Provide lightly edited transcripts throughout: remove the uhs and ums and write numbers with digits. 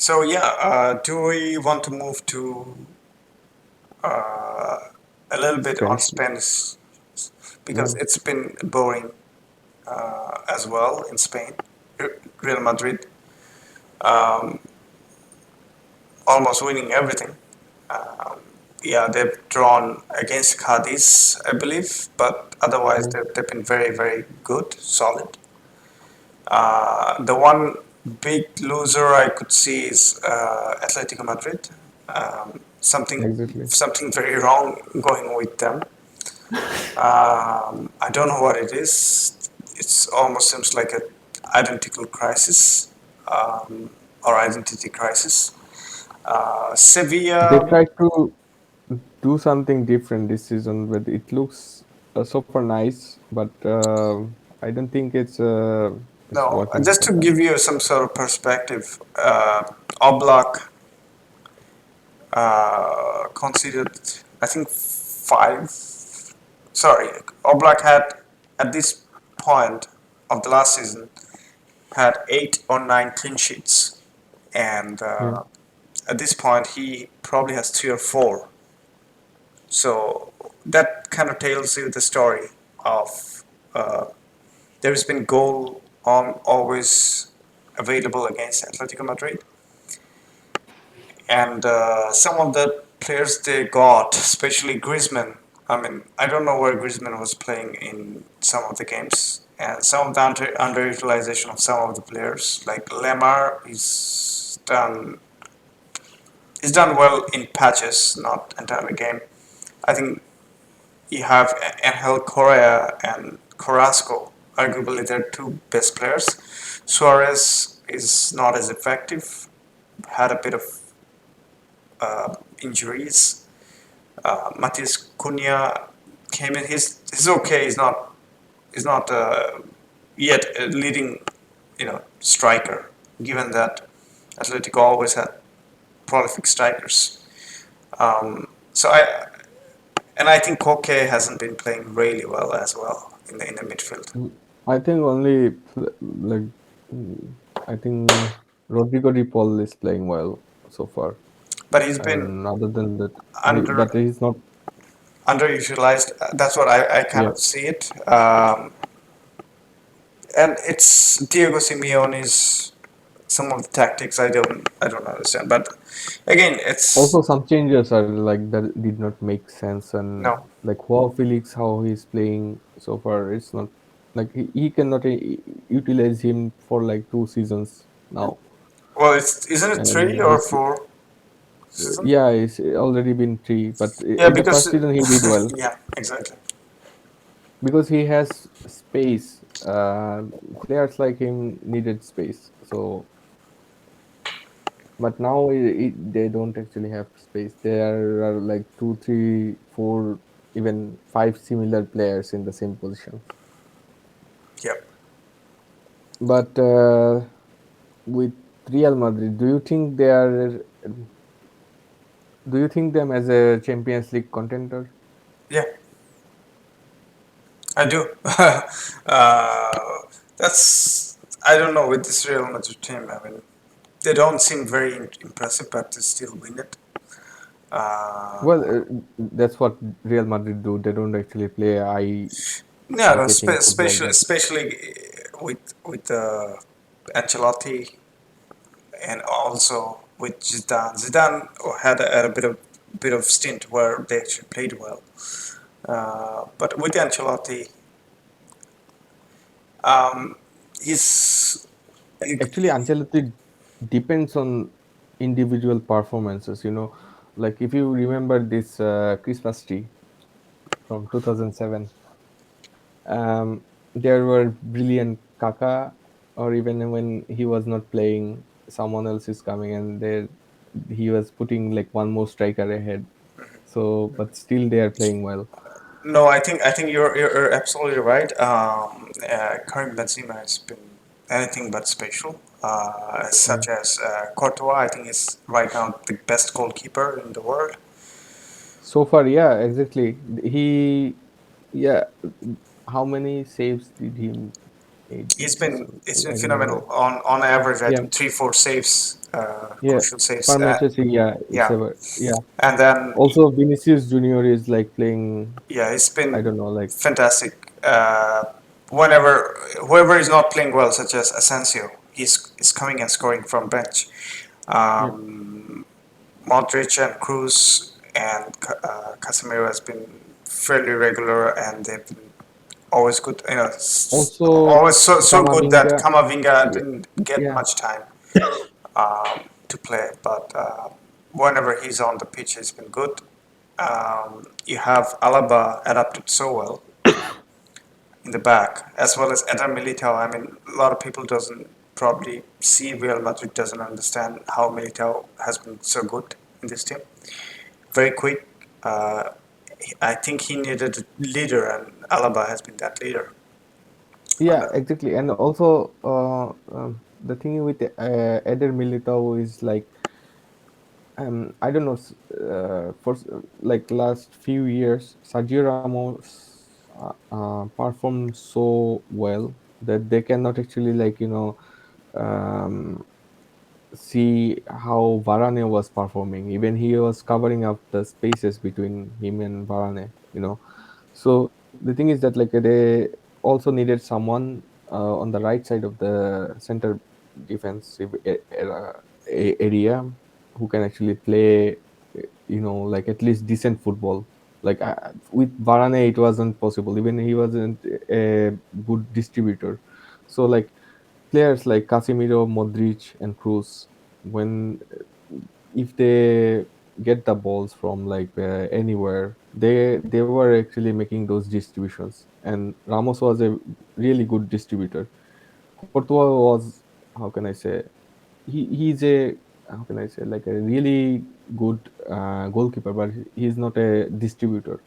So do we want to move to uh, a little bit on Spain. Spanish because Mm, it's been boring as well in Spain. Real Madrid um, almost winning everything. Um, yeah, they've drawn against Cadiz, I believe, but otherwise mm, they've been very, very good, solid. The one big loser I could see is Atletico Madrid. exactly. Something very wrong going with them. I don't know what it is. It almost seems like a identical crisis or identity crisis. They Sevilla, tried to do something different this season, but it looks so far nice. But I don't think it's no, working just for to them. give you some sort of perspective, Oblak considered, I think, five. Sorry, Oblak had at this point of the last season had 8 or 9 clean sheets, and Yeah. at this point he probably has 3 or 4. So that kind of tells you the story of there's been goal on always available against Atletico Madrid, and some of the players they got, especially Griezmann. I mean, I don't know where Griezmann was playing in some of the games, and some of the underutilization of some of the players, like Lemar, is done well in patches, not entirely game. I think you have Angel Correa and Carrasco. Arguably, they're two best players. Suarez is not as effective. Had a bit of injuries. Matis Cunha came in. He's okay. He's not yet a leading striker. Given that Atletico always had prolific strikers. So I think Koke hasn't been playing really well as well in the midfield. I think like mm, I think Rodrigo de Paul is playing well so far, But he's been and other than that, under but he's not. underutilized. That's what I kind Yeah. of see it. And it's Diego Simeone's some of the tactics I don't understand. But again, it's Also, some changes are like that did not make sense, and no. like Joao Felix, how he's playing so far, it's not like he cannot utilize him for like 2 seasons now, Well, it's isn't it three and or he's four season? yeah, it's already been three, but Yeah, in the because first season he did well yeah, exactly. because he has space. Players like him needed space, so but now they don't actually have space. There are like two, three, four, even five similar players in the same position. Yep. But with Real Madrid, do you think them as a Champions League contender? Yeah, I do. That's I don't know with this Real Madrid team. I mean, they don't seem very impressive, but they still win it. Uh, Well, that's what Real Madrid do. They don't actually play yeah, no, eye-catching football, but especially with Ancelotti and also with Zidane. Zidane had a bit of stint where they actually played well. But with Ancelotti, um, he's he, actually Ancelotti depends on individual performances. Like if you remember this Christmas tree from 2007. There were brilliant Kaka, or even when he was not playing, someone else is coming and there he was putting like one more striker ahead. So, but still they are playing well. no, I think you're absolutely right. Karim Benzema has been anything but special. Mm. Such as Courtois, I think is right now the best goalkeeper in the world. So far, yeah, exactly. Yeah, how many saves did he? this season. He's been I remember. phenomenal. On average, I Yeah, think 3-4 saves, yeah. crucial saves. Per matches, yeah, it's Yeah, ever. Yeah. and then Also, Vinicius Junior is like playing. yeah, it's I been don't know, like fantastic. Whenever whoever is not playing well, such as Asensio, he's is coming and scoring from bench. yeah, Um, Modric and Cruz and Casemiro has been fairly regular, and they've been always good. You know, also always so good that Kamavinga. Kamavinga Yeah, didn't get yeah, much time to play, but whenever he's on the pitch, he's been good. You have Alaba adapted so well in the back, as well as Eder Militao. I mean, a lot of people doesn't probably see Real Madrid doesn't understand how Militao has been so good in this team. Very quick. Uh, I think he needed a leader, and Alaba has been that leader. On yeah, the, exactly. And also, the thing with Eder Militao is like, I don't know, like last few years, Sergio Ramos performed so well that they cannot actually like um, see how Varane was performing. Even he was covering up the spaces between him and Varane. So the thing is that like they also needed someone on the right side of the center defensive area who can actually play, like at least decent football. Like with Varane, it wasn't possible. Even he wasn't a good distributor. So like players like Casemiro, Modric, and Cruz, when if they get the balls from like anywhere, they were actually making those distributions, and Ramos was a really good distributor. Courtois was, how can I say, he's a, how can I say, like a really good goalkeeper, but he's not a distributor.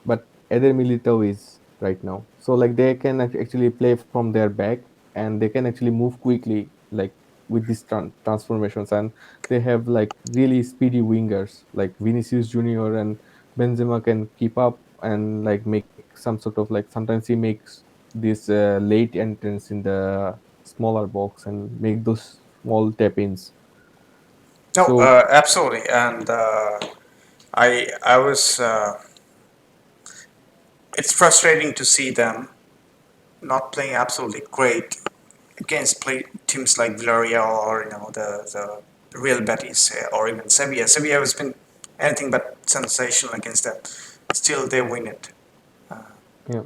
But Eder Militao is right now. So like they can actually play from their back, and they can actually move quickly, like with these transformations, and they have like really speedy wingers like Vinicius Junior and Benzema can keep up and like make some sort of like, sometimes he makes this late entrance in the smaller box and make those small tap ins. no, So absolutely, and I was. It's frustrating to see them not playing absolutely great against teams like Villarreal or the Real Betis or even Sevilla. Sevilla has been anything but sensational against them. Still, they win it. Uh, yeah,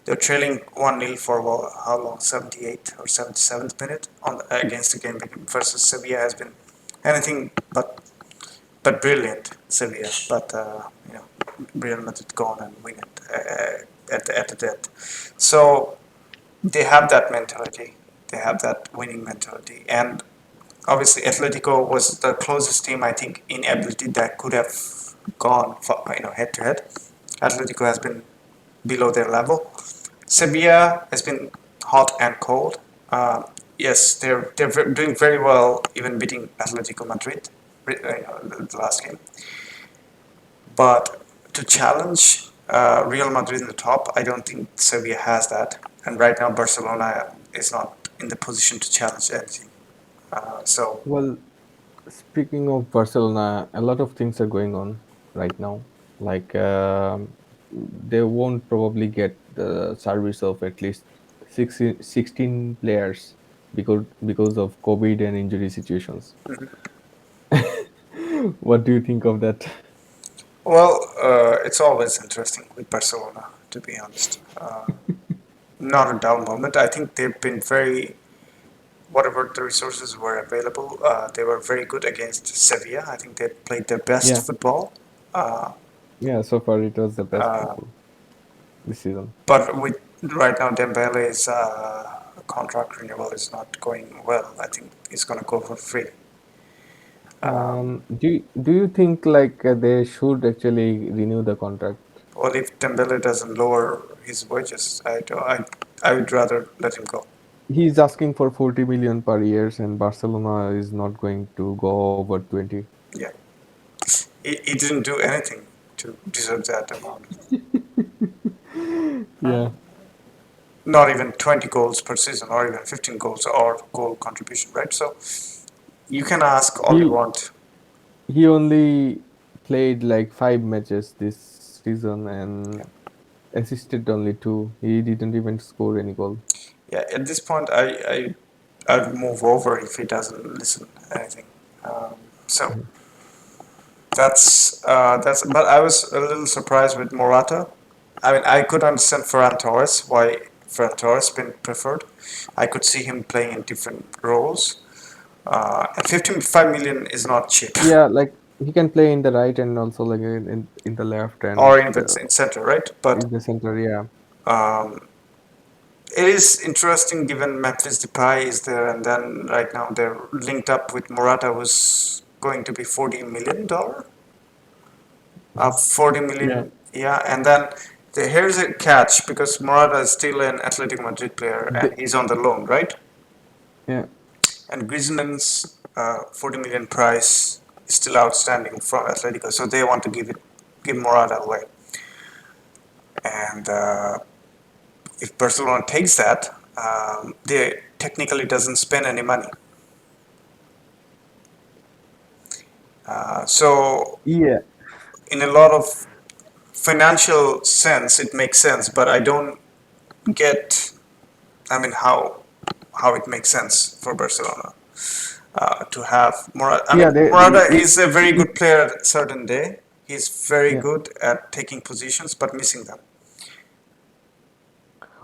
they're trailing 1-0 for well, how long? 78th or 77th minute on against the game versus Sevilla has been anything but brilliant. Sevilla, but Real Madrid gone and win it at the death. So they have that mentality. They have that winning mentality, and obviously Atletico was the closest team I think in ability that could have gone for, head to head. Atletico has been below their level. Sevilla has been hot and cold. Yes, they're doing very well, even beating Atletico Madrid, the last game. But to challenge Real Madrid in the top, I don't think Sevilla has that. And right now, Barcelona is not in the position to challenge anything. So well, speaking of Barcelona, a lot of things are going on right now. Like they won't probably get the service of at least 16 players because of COVID and injury situations. What do you think of that? well, it's always interesting with Barcelona, to be honest. Not a down moment. I think they've been very, whatever the resources were available, they were very good against Sevilla. I think they played their best Yeah, football. Uh, yeah. So far, it was the best uh, football this season. but with right now Dembele's contract renewal is not going well. I think he's going to go for free. Do you think like they should actually renew the contract? Well, if Dembele doesn't lower his wages, I would rather let him go. He's asking for 40 million per years, and Barcelona is not going to go over 20. Yeah, he didn't do anything to deserve that amount. Yeah. not even 20 goals per season or even 15 goals or goal contribution, right? So you can ask all you He want. he only played like 5 matches this season and assisted only two. He didn't even score any goal. Yeah, at this point, I'd move over if he doesn't listen anything. Um, so Mhm. that's. But I was a little surprised with Morata. I mean, I could understand Ferran Torres why Ferran Torres been preferred. I could see him playing in different roles. And 55 million is not cheap, Yeah, like he can play in the right and also like in the left and or in center, right? But in the center. Yeah, um, it is interesting given Memphis Depay is there, and then right now they're linked up with Morata, who's going to be $40 million. Mhm. 40 Yeah, million, yeah. And then here's a catch because Morata is still an Atletico Madrid player and the, he's on the loan, right? yeah. And Griezmann's 40 million price is still outstanding from Atletico, so they want to give Morata away. And if Barcelona takes that, they technically doesn't spend any money. So Yeah, in a lot of financial sense, it makes sense, but I don't get. I mean, how it makes sense for Barcelona to have Morata. I yeah. mean, They Morata if, is a very if good player at a certain day. He's very yeah. good at taking positions, but missing them.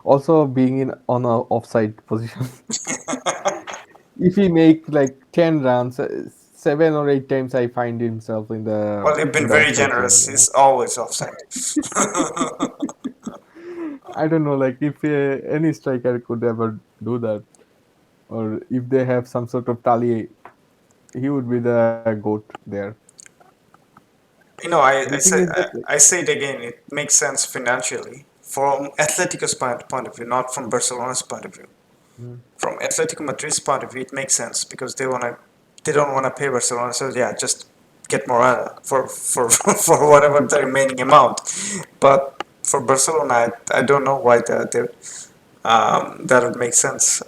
Also being in on a offside position. If he make like 10 runs, 7 or 8 times I find himself Well, they've in been the very offside zone. generous. He's always offside. I don't know, like if any striker could ever do that, or if they have some sort of tally, he would be the goat there. The I thing say is that, like, I say it again. It makes sense financially from Atletico's point of view, not from Barcelona's point of view. mm, From Atletico Madrid's point of view, it makes sense because they don't want to pay Barcelona. So yeah, just get Morata for whatever the remaining amount. But for Barcelona, I don't know why that would make sense.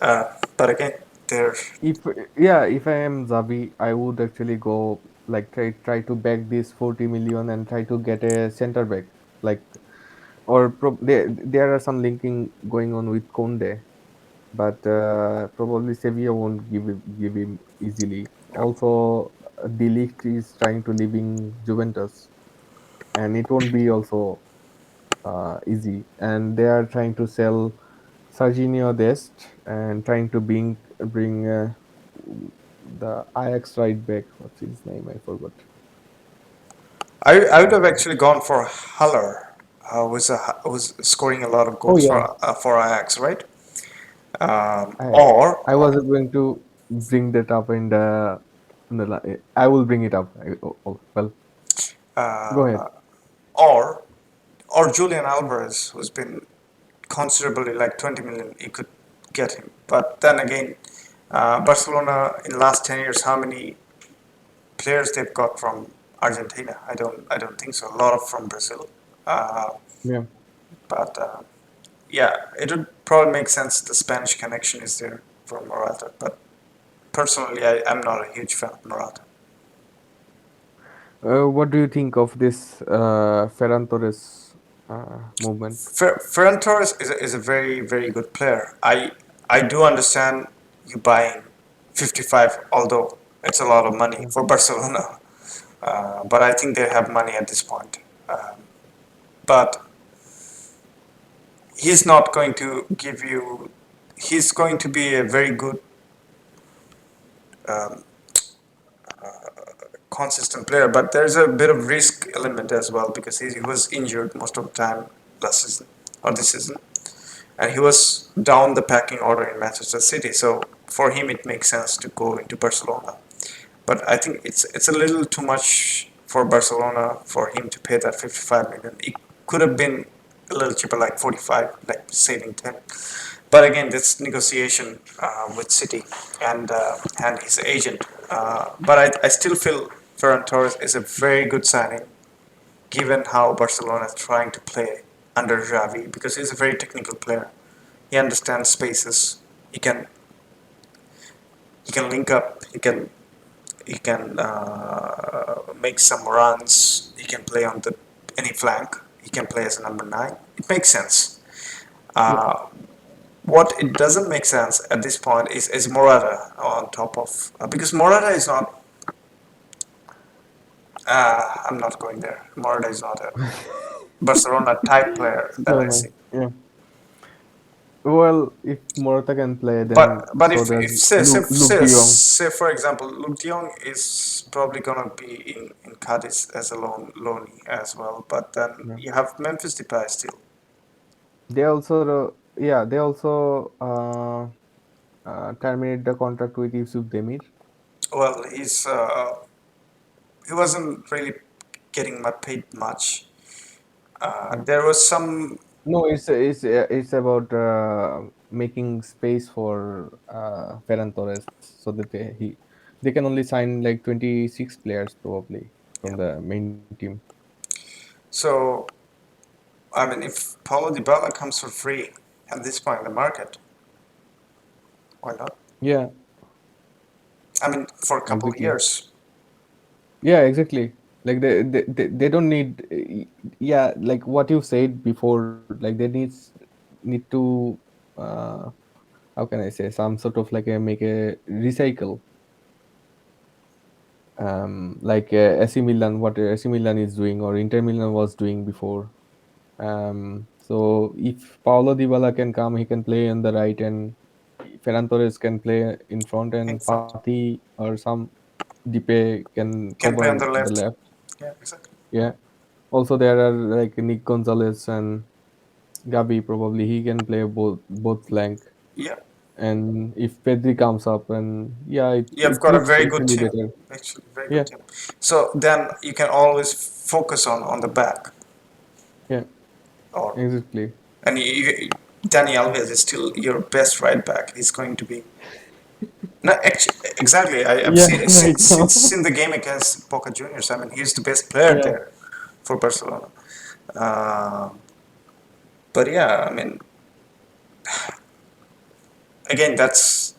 But again, they're if yeah, if I am Zabi, I would actually go like try to back this 40 million and try to get a center back, like there are some linking going on with Conde, but probably Sevilla won't give him easily. Also, De Ligt is trying to leaving Juventus, and it won't be also easy. And they are trying to sell Serginho Dest and trying to bring the Ajax right back. What's his name? I forgot. I would have Uh, actually gone for Haller, was scoring a lot of oh goals yeah, for Ajax, right? I Or I was going to bring that up I will bring it up. Well, go ahead. uh, or or Julian Alvarez, who's been considerably like 20 million, you could get him. But then again, Barcelona in the last 10 years, how many players they've got from Argentina? I don't think so. A lot of from Brazil. Uh, Yeah. but yeah, it would probably make sense. The Spanish connection is there for Morata. But personally, I'm not a huge fan of Morata. What do you think of this Ferran Torres movement? Ferran Torres is a very very good player. I do understand you buying 55, although it's a lot of money Mm. for Barcelona. But I think they have money at this point. But he's not going to give you. He's going to be a very good um, consistent player, but there's a bit of risk element as well because he was injured most of the time last season or this season, and he was down the packing order in Manchester City. So for him, it makes sense to go into Barcelona. But I think it's a little too much for Barcelona for him to pay that 55 million. It could have been a little cheaper, like 45, like saving 10. But again, this negotiation with City and his agent. But I still feel Ferran Torres is a very good signing, given how Barcelona is trying to play under Xavi, because he's a very technical player. He understands spaces. He can he can link up. He can make some runs. He can play on the any flank. He can play as a number nine. It makes sense. Yeah. Uh, what it doesn't make sense at this point is Morata on top of because Morata is not. I'm not going there. Morata is not a Barcelona type player that So I see. yeah. Well, if Morata can play, then But so if does Luke say De Jong. for example, Luke De Jong is probably gonna be in Cadiz as a loanee as well. But then Yeah. you have Memphis Depay still. They also yeah they also terminate the contract with Yusuf Demir. Well, he wasn't really getting paid much. Yeah. There was some No, it's about making space for Ferran Torres so that they can only sign like 26 players probably yeah. from the main team. So I mean, if Paulo Dybala comes for free at this point in the market, why not? Yeah, I mean, for a couple of exactly. years. Yeah, exactly. Like they don't need yeah, like what you said before, like they need to uh how can I say, some sort of like a make a recycle, like AC Milan, what AC Milan is doing or Inter Milan was doing before. So if Paulo Dybala can come, he can play on the right, and Ferran Torres can play in front, In and front. Fati or some Dipe can Can play cover on the the left. left. Yeah, exactly. Yeah. Also, there are like Nick Gonzalez and Gabi. Probably he can play both flank. Yeah, And if Pedri comes up, and yeah, you've it got a looks very good actually team. better. Actually, very good Yeah, team. So then you can always focus on the back. yeah, Or exactly. and Danny Alves is still your best right back. He's going to be. No, actually, exactly. I've Yeah, right now. seen the game against Boca Juniors. I mean, he's the best player Yeah. there for Barcelona. Uh, but yeah, I mean, again, it's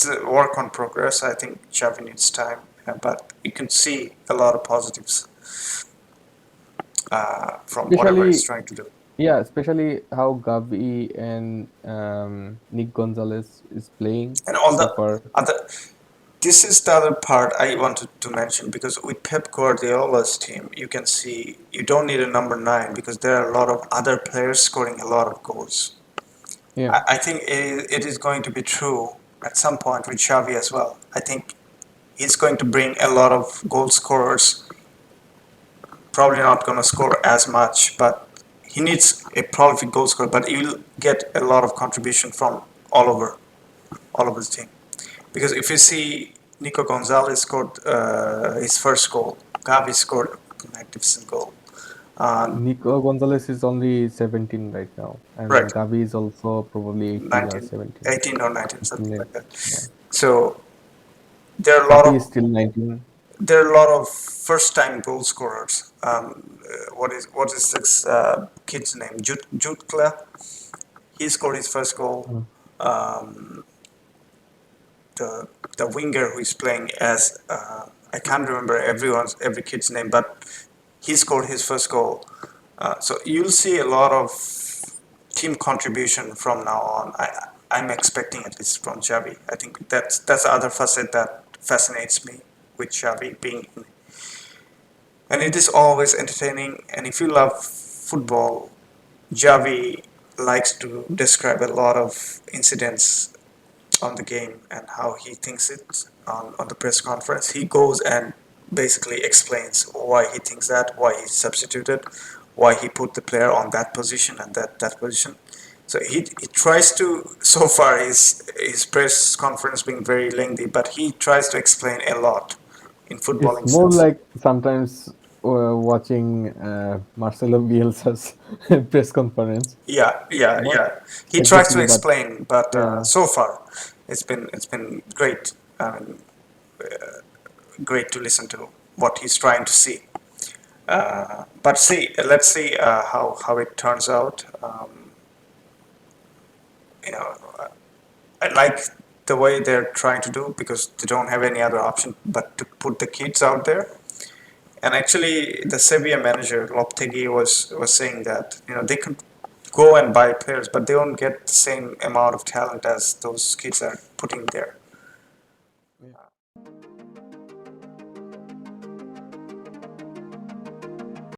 a work on progress. I think Xavi needs time, but you can see a lot of positives from whatever he's Especially, trying to do. yeah, especially how Gavi and Nick Gonzalez is playing And all so the far. other, this is the other part I wanted to mention because with Pep Guardiola's team, you can see you don't need a number nine because there are a lot of other players scoring a lot of goals. Yeah, I think it is going to be true at some point with Xavi as well. I think he's going to bring a lot of goal scorers. Probably not going to score as much, but he needs a prolific goal scorer. But he will get a lot of contribution from all over all of his team. Because if you see, Nico Gonzalez scored his first goal. Gavi scored a magnificent goal. Nico Gonzalez is only 17 right now, and Right, Gavi is also probably 18 or 19, 17. 18 or 19, something 18, like that. yeah. So there are a lot Fati is of still 19. first-time goal scorers. What is this kid's name? Jude Clare. He scored his first goal. Mm. Um, the the winger who is playing as I can't remember every kid's name, but he scored his first goal. So you'll see a lot of team contribution from now on. I'm expecting at least from Xavi. I think that's the other facet that fascinates me with Xavi being in, and it is always entertaining. And if you love football, Xavi likes to describe a lot of incidents on the game and how he thinks it on the press conference. He goes and basically explains why he thinks that, why he substituted, why he put the player on that position and that position. So he tries to, so far his press conference being very lengthy, but he tries to explain a lot in It's footballing more sense. like sometimes watching Marcelo Bielsa's press conference. Not Yeah. He tries to exactly, but explain, but yeah, so far it's been great. I mean, great to listen to what he's trying to see. But let's see how it turns out. you know, I like the way they're trying to do because they don't have any other option but to put the kids out there. And actually, the Sevilla manager Lopetegui was saying that they could go and buy players, but they don't get the same amount of talent as those kids are putting there.